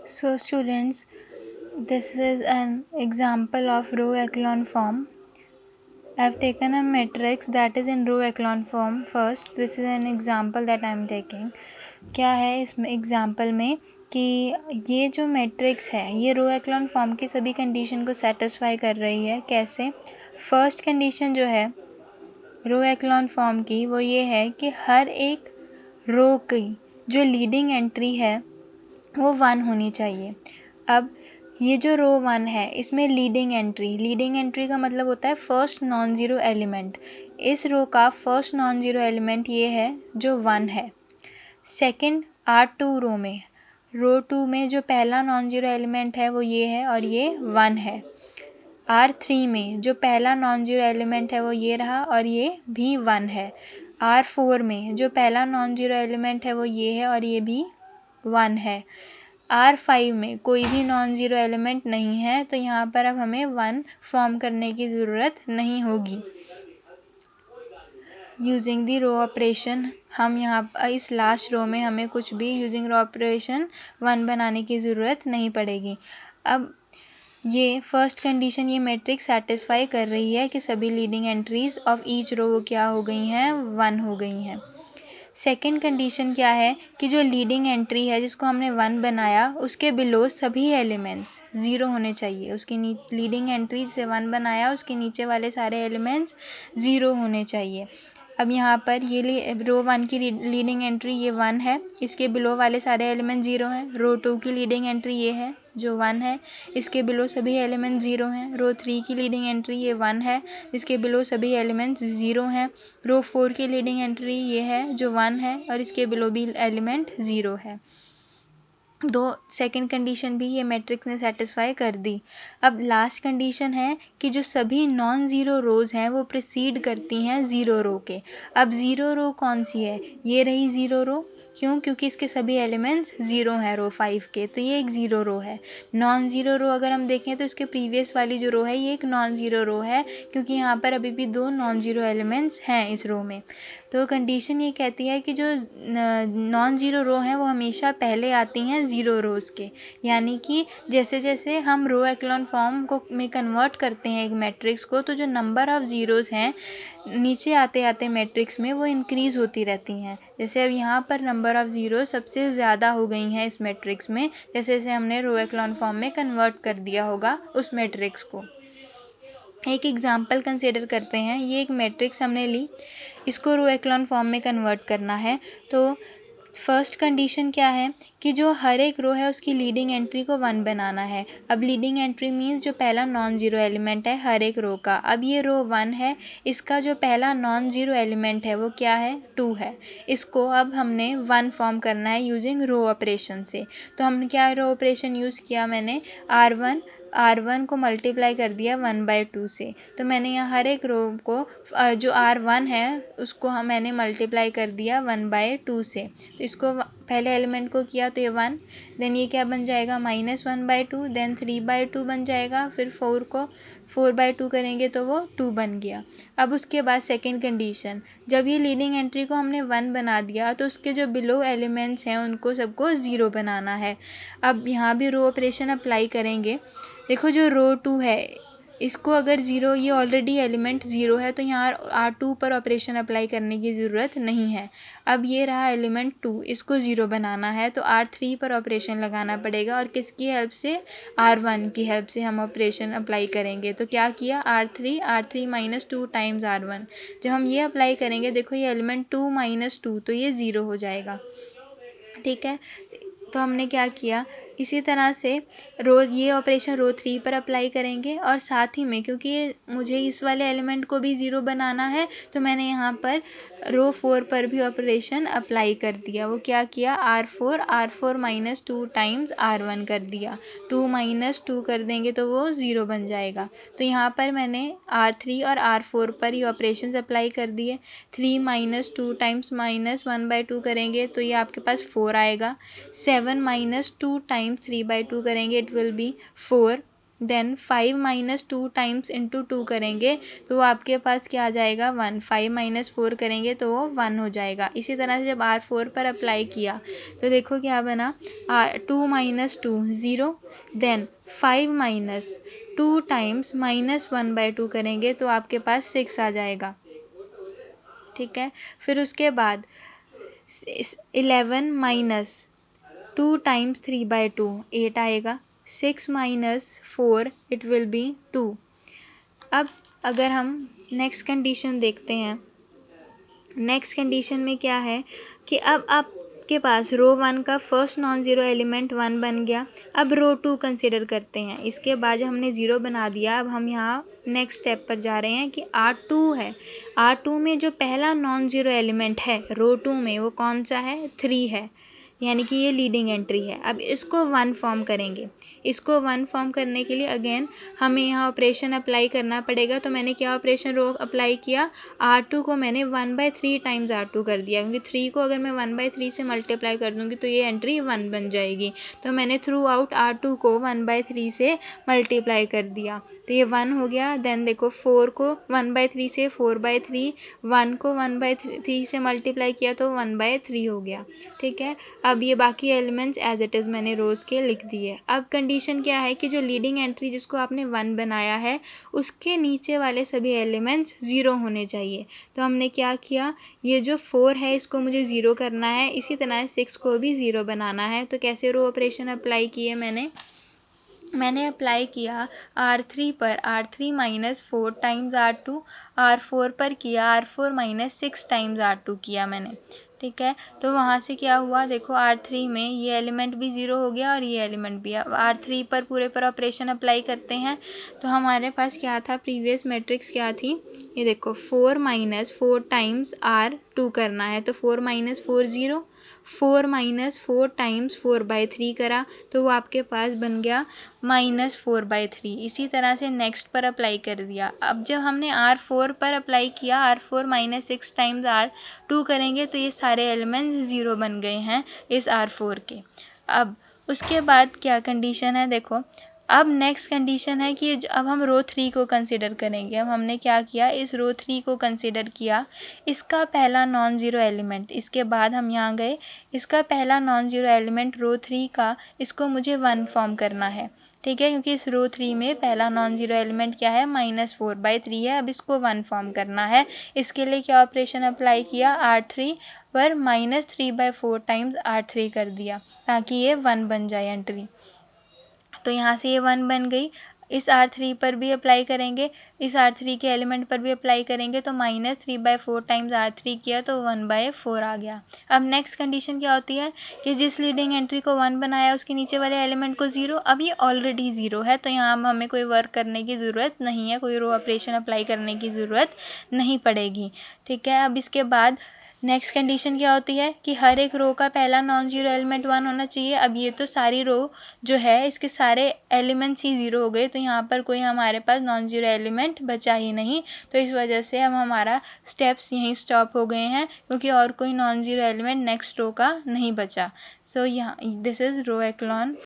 So students, this is an example of row echelon form. I have taken a matrix that is in row echelon form first. This is an example that I am taking. क्या है इस example में कि ये जो matrix है ये रो echelon form की सभी कंडीशन को सेटिस्फाई कर रही है. कैसे? फर्स्ट कंडीशन जो है रो echelon फॉर्म की वो ये है कि हर एक रो की जो लीडिंग एंट्री है वो 1 होनी चाहिए. अब ये जो रो 1 है इसमें लीडिंग एंट्री का मतलब होता है फर्स्ट नॉन ज़ीरो एलिमेंट. इस रो का फर्स्ट नॉन ज़ीरो एलिमेंट ये है जो 1 है. सेकंड R2 रो 2 में जो पहला नॉन ज़ीरो एलिमेंट है वो ये है और ये 1 है. R3 में जो पहला नॉन ज़ीरो एलिमेंट है वो ये रहा और ये भी 1 है. R4 में जो पहला नॉन ज़ीरो एलिमेंट है वो ये है और ये भी 1 है. R5 में कोई भी नॉन ज़ीरो एलिमेंट नहीं है तो यहाँ पर अब हमें 1 फॉर्म करने की ज़रूरत नहीं होगी. यूजिंग दी रो ऑपरेशन हम यहाँ इस लास्ट रो में हमें कुछ भी यूजिंग रो ऑपरेशन 1 बनाने की ज़रूरत नहीं पड़ेगी. अब ये फर्स्ट कंडीशन ये मैट्रिक्स सेटिस्फाई कर रही है कि सभी leading entries of each row क्या हो गई हैं 1 हो गई हैं. सेकेंड कंडीशन क्या है कि जो लीडिंग एंट्री है जिसको हमने 1 बनाया उसके बिलो सभी एलिमेंट्स 0 होने चाहिए. उसकी लीडिंग एंट्री से 1 बनाया उसके नीचे वाले सारे एलिमेंट्स 0 होने चाहिए. अब यहाँ पर ये रो 1 की लीडिंग एंट्री ये 1 है. इसके बिलो वाले सारे एलिमेंट 0 हैं. रो 2 की लीडिंग एंट्री ये है जो 1 है. इसके बिलो सभी एलिमेंट 0 हैं. रो 3 की लीडिंग एंट्री ये 1 है. इसके बिलो सभी एलिमेंट्स 0 हैं. रो 4 की लीडिंग एंट्री ये है जो 1 है और इसके बिलो भी एलिमेंट 0 है. सेकंड कंडीशन भी ये मैट्रिक्स ने सेटिस्फाई कर दी. अब लास्ट कंडीशन है कि जो सभी नॉन ज़ीरो रोज़ हैं वो प्रिसीड करती हैं ज़ीरो रो के. अब ज़ीरो रो कौन सी है? ये रही ज़ीरो रो. क्यों? क्योंकि इसके सभी एलिमेंट्स 0 हैं रो 5 के, तो ये एक ज़ीरो रो है. नॉन ज़ीरो रो अगर हम देखें तो इसके प्रीवियस वाली जो रो है ये एक नॉन ज़ीरो रो है क्योंकि यहाँ पर अभी भी 2 नॉन ज़ीरो एलिमेंट्स हैं इस रो में. तो कंडीशन ये कहती है कि जो नॉन ज़ीरो रो हैं वो हमेशा पहले आती हैं ज़ीरो रोज़ के. यानी कि जैसे जैसे हम रो echelon फॉर्म को में कन्वर्ट करते हैं एक मैट्रिक्स को तो जो नंबर ऑफ़ ज़ीरोज़ हैं नीचे आते आते मैट्रिक्स में वो इंक्रीज़ होती रहती हैं. जैसे अब यहाँ पर नंबर ऑफ़ ज़ीरो सबसे ज़्यादा हो गई हैं इस मैट्रिक्स में जैसे जैसे हमने रो echelon फॉर्म में कन्वर्ट कर दिया होगा उस मैट्रिक्स को. एक एग्जाम्पल कंसिडर करते हैं. ये एक मैट्रिक्स हमने ली, इसको रो echelon फॉर्म में कन्वर्ट करना है. तो फर्स्ट कंडीशन क्या है कि जो हर एक रो है उसकी लीडिंग एंट्री को 1 बनाना है. अब लीडिंग एंट्री मीन्स जो पहला नॉन ज़ीरो एलिमेंट है हर एक रो का. अब ये रो 1 है, इसका जो पहला नॉन ज़ीरो एलिमेंट है वो क्या है? 2 है. इसको अब हमने 1 फॉर्म करना है यूजिंग रो ऑपरेशन से. तो हमने क्या रो ऑपरेशन यूज़ किया? मैंने R1 को मल्टीप्लाई कर दिया 1/2 से. तो मैंने यहाँ हर एक रो को जो R1 है उसको मैंने मल्टीप्लाई कर दिया 1/2 से. तो इसको पहले एलिमेंट को किया तो ये 1, देन ये क्या बन जाएगा -1/2, देन 3/2 बन जाएगा. फिर 4 को 4/2 करेंगे तो वो 2 बन गया. अब उसके बाद सेकेंड कंडीशन, जब ये लीडिंग एंट्री को हमने 1 बना दिया तो उसके जो बिलो एलिमेंट्स हैं उनको सबको 0 बनाना है. अब यहाँ भी रो ऑपरेशन अप्लाई करेंगे. देखो जो रो 2 है इसको अगर 0 ये ऑलरेडी एलिमेंट 0 है तो यहाँ R2 पर ऑपरेशन अप्लाई करने की ज़रूरत नहीं है. अब ये रहा एलिमेंट 2, इसको 0 बनाना है तो R3 पर ऑपरेशन लगाना पड़ेगा और किसकी हेल्प से? R1 की हेल्प से हम ऑपरेशन अप्लाई करेंगे. तो क्या किया? R3 minus 2 times R1. जब हम ये अप्लाई करेंगे देखो ये एलिमेंट 2 माइनस 2 तो ये 0 हो जाएगा. ठीक है, तो हमने क्या किया? इसी तरह से ये ऑपरेशन रो 3 पर अप्लाई करेंगे और साथ ही में क्योंकि मुझे इस वाले एलिमेंट को भी 0 बनाना है तो मैंने यहाँ पर रो 4 पर भी ऑपरेशन अप्लाई कर दिया. वो क्या किया? R4 माइनस 2 टाइम्स R1 कर दिया. 2 माइनस 2 कर देंगे तो वो 0 बन जाएगा. तो यहाँ पर मैंने R3 और R4 पर ही ऑपरेशंस अप्लाई कर दिए. 3 माइनस 2 टाइम्स -1/2 करेंगे तो ये आपके पास 4 आएगा. 7 माइनस 2 टाइम्स 3/2 करेंगे it will be 4. Then 5 minus 2 times into 2 करेंगे तो वो आपके पास क्या आ जाएगा 1। 5 माइनस 4 करेंगे तो वो 1 हो जाएगा। इसी तरह से जब R4 पर अप्लाई किया तो देखो क्या बना, 2 minus 2 zero, then 5 minus 2 times minus 1/2 करेंगे तो आपके पास 6 आ जाएगा। ठीक है, फिर उसके बाद 11 माइनस 2 टाइम्स 3/2 8 आएगा। 6 माइनस 4 इट विल बी 2। अब अगर हम नेक्स्ट कंडीशन देखते हैं, नेक्स्ट कंडीशन में क्या है कि अब आपके पास रो 1 का फर्स्ट नॉन ज़ीरो एलिमेंट 1 बन गया। अब रो 2 कंसिडर करते हैं। इसके बाद जब हमने 0 बना दिया, अब हम यहाँ नेक्स्ट स्टेप पर जा रहे हैं कि R2 है। R2 में जो पहला नॉन ज़ीरो एलिमेंट है रो 2 में वो कौन सा है, 3 है, यानी कि ये लीडिंग एंट्री है। अब इसको 1 फॉर्म करेंगे। इसको 1 फॉर्म करने के लिए अगेन हमें यहाँ ऑपरेशन अप्लाई करना पड़ेगा। तो मैंने क्या ऑपरेशन रो अप्लाई किया, R2 को मैंने 1/3 टाइम्स R2 कर दिया, क्योंकि 3 को अगर मैं 1/3 से मल्टीप्लाई कर दूँगी तो ये एंट्री 1 बन जाएगी। तो मैंने थ्रू आउट R2 को 1/3 से मल्टीप्लाई कर दिया तो ये 1 हो गया। देन देखो 4 को 1/3 से 4/3, 1 को 1/3 से मल्टीप्लाई किया तो 1/3 हो गया। ठीक है, अब ये बाकी एलिमेंट्स एज इट इज़ मैंने रोज़ के लिख दिए। अब कंडीशन क्या है कि जो लीडिंग एंट्री जिसको आपने 1 बनाया है उसके नीचे वाले सभी एलिमेंट्स 0 होने चाहिए। तो हमने क्या किया, ये जो 4 है इसको मुझे 0 करना है, इसी तरह 6 को भी 0 बनाना है। तो कैसे रो ऑपरेशन अप्लाई किए मैंने अप्लाई किया R3 पर, R3 minus 4 times R2, R4 पर किया R4 माइनस 6 टाइम्स R2 किया मैंने। ठीक है, तो वहाँ से क्या हुआ, देखो R3 में ये एलिमेंट भी 0 हो गया और ये एलिमेंट भी। अब R3 पर पूरे पर ऑपरेशन अप्लाई करते हैं तो हमारे पास क्या था, प्रीवियस मैट्रिक्स क्या थी, ये देखो 4 माइनस 4 टाइम्स R2 करना है। तो 4 माइनस 4 0, 4 माइनस 4 टाइम्स 4/3 करा तो वो आपके पास बन गया -4/3। इसी तरह से नेक्स्ट पर अप्लाई कर दिया। अब जब हमने R4 पर अप्लाई किया, R4 माइनस 6 टाइम्स R2 करेंगे तो ये सारे एलिमेंट्स 0 बन गए हैं इस R4 के। अब उसके बाद क्या कंडीशन है, देखो अब नेक्स्ट कंडीशन है कि अब हम रो 3 को कंसिडर करेंगे। अब हमने क्या किया, इस रो 3 को कंसिडर किया, इसका पहला नॉन ज़ीरो एलिमेंट, इसके बाद हम यहाँ गए, इसका पहला नॉन ज़ीरो एलिमेंट रो 3 का, इसको मुझे 1 फॉर्म करना है। ठीक है, क्योंकि इस रो 3 में पहला नॉन ज़ीरो एलिमेंट क्या है, -4/3 है। अब इसको 1 फॉर्म करना है। इसके लिए क्या ऑपरेशन अप्लाई किया, R3 पर -3/4 टाइम्स R3 कर दिया ताकि ये 1 बन जाए एंट्री। तो यहाँ से ये 1 बन गई। इस R3 पर भी अप्लाई करेंगे, इस R3 के एलिमेंट पर भी अप्लाई करेंगे तो -3/4 टाइम्स R3 किया तो 1/4 आ गया। अब नेक्स्ट कंडीशन क्या होती है कि जिस लीडिंग एंट्री को 1 बनाया उसके नीचे वाले एलिमेंट को 0। अब ये ऑलरेडी 0 है तो यहाँ हमें कोई वर्क करने की ज़रूरत नहीं है, कोई रो ऑपरेशन अप्लाई करने की ज़रूरत नहीं पड़ेगी। ठीक है, अब इसके बाद नेक्स्ट कंडीशन क्या होती है कि हर एक रो का पहला नॉन ज़ीरो एलिमेंट 1 होना चाहिए। अब ये तो सारी रो जो है इसके सारे एलिमेंट्स ही 0 हो गए तो यहाँ पर कोई हमारे पास नॉन ज़ीरो एलिमेंट बचा ही नहीं। तो इस वजह से अब हमारा स्टेप्स यहीं स्टॉप हो गए हैं क्योंकि और कोई non zero element next row का नहीं बचा। सो यहाँ दिस इज़ रो एक्लॉन।